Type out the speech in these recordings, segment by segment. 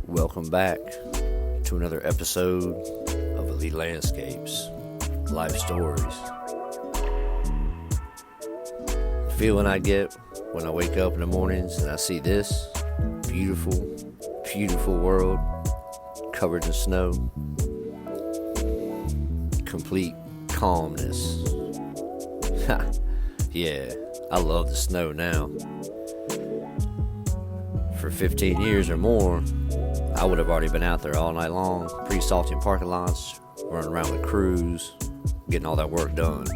Welcome back to another episode of Elite Landscapes, Life Stories. The feeling I get when I wake up in the mornings and I see this beautiful, beautiful world covered in snow. Complete calmness. Yeah, I love the snow now. For 15 years or more, I would have already been out there all night long, pre-salting parking lots, running around with crews, getting all that work done.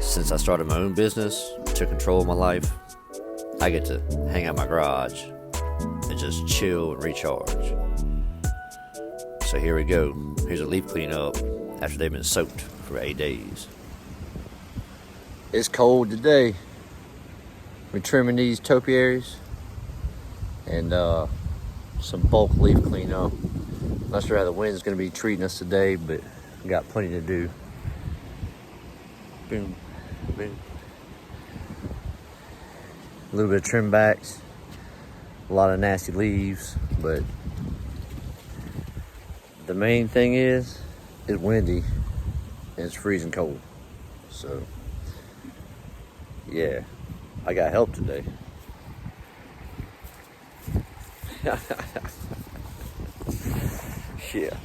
Since I started my own business, took control of my life, I get to hang out in my garage and just chill and recharge. So here we go. Here's a leaf cleanup after they've been soaked for 8 days. It's cold today. We're trimming these topiaries and some bulk leaf cleanup. Not sure how the wind's going to be treating us today, but we got plenty to do. Boom, boom. A little bit of trim backs, a lot of nasty leaves, but the main thing is it's windy and it's freezing cold. So yeah, I got help today. Yeah.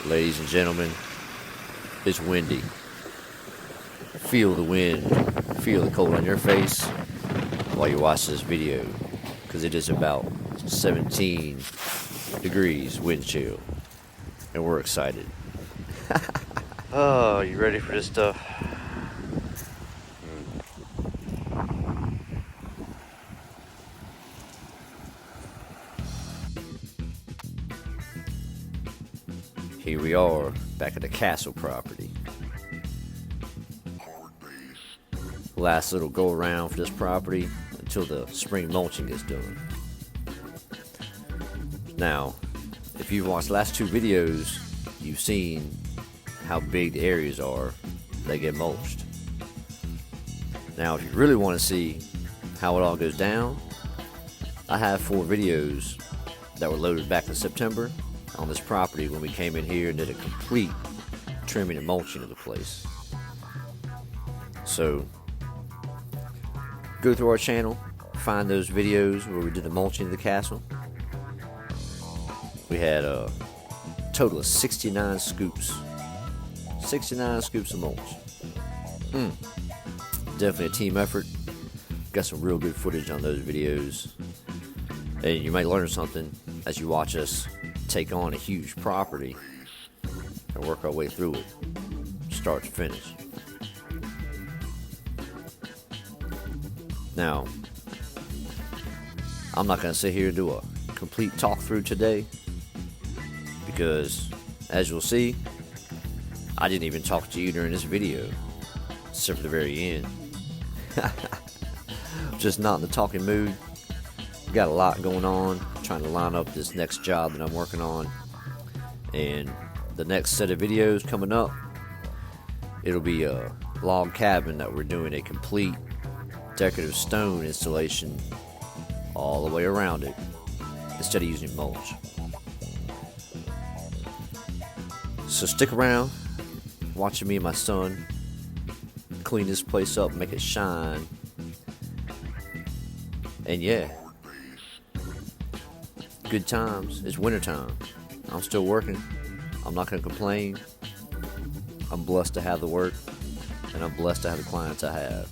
Ladies and gentlemen, it's windy. Feel the wind, feel the cold on your face while you watch this video, because it is about 17 degrees wind chill, and we're excited. Oh, you ready for this stuff? Here we are, back at the castle property. Last little go around for this property until the spring mulching gets done. Now, if you've watched the last two videos, you've seen how big the areas are that get mulched. Now, if you really want to see how it all goes down, I have 4 videos that were loaded back in September on this property when we came in here and did a complete trimming and mulching of the place. So go through our channel, find those videos where we did the mulching of the castle. We had a total of 69 scoops. 69 scoops of mulch. Definitely a team effort. Got some real good footage on those videos. And you might learn something as you watch us take on a huge property and work our way through it, start to finish. Now, I'm not going to sit here and do a complete talk through today, because as you'll see, I didn't even talk to you during this video, except for the very end. Just not in the talking mood. Got a lot going on, trying to line up this next job that I'm working on, and the next set of videos coming up, it'll be a log cabin that we're doing a complete decorative stone installation all the way around it instead of using mulch. So stick around, watching me and my son clean this place up, make it shine, and yeah, good times. It's winter time. I'm still working. I'm not going to complain. I'm blessed to have the work, and I'm blessed to have the clients I have.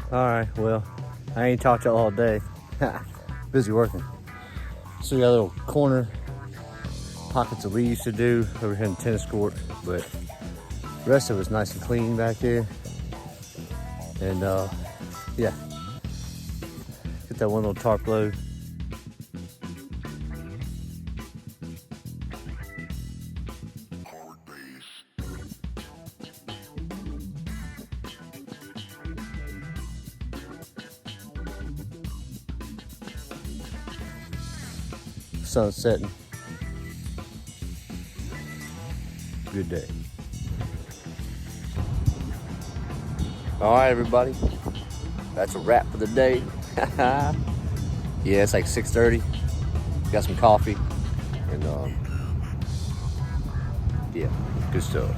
All right, well, I ain't talked to y'all all day. Busy working. So we got a little corner pockets of leaves to do over here in the tennis court, but the rest of it's nice and clean back here. And yeah, get that one little tarp load. Sun setting. Good day. All right, everybody. That's a wrap for the day. Yeah, it's like 6:30. Got some coffee, and yeah, good stuff.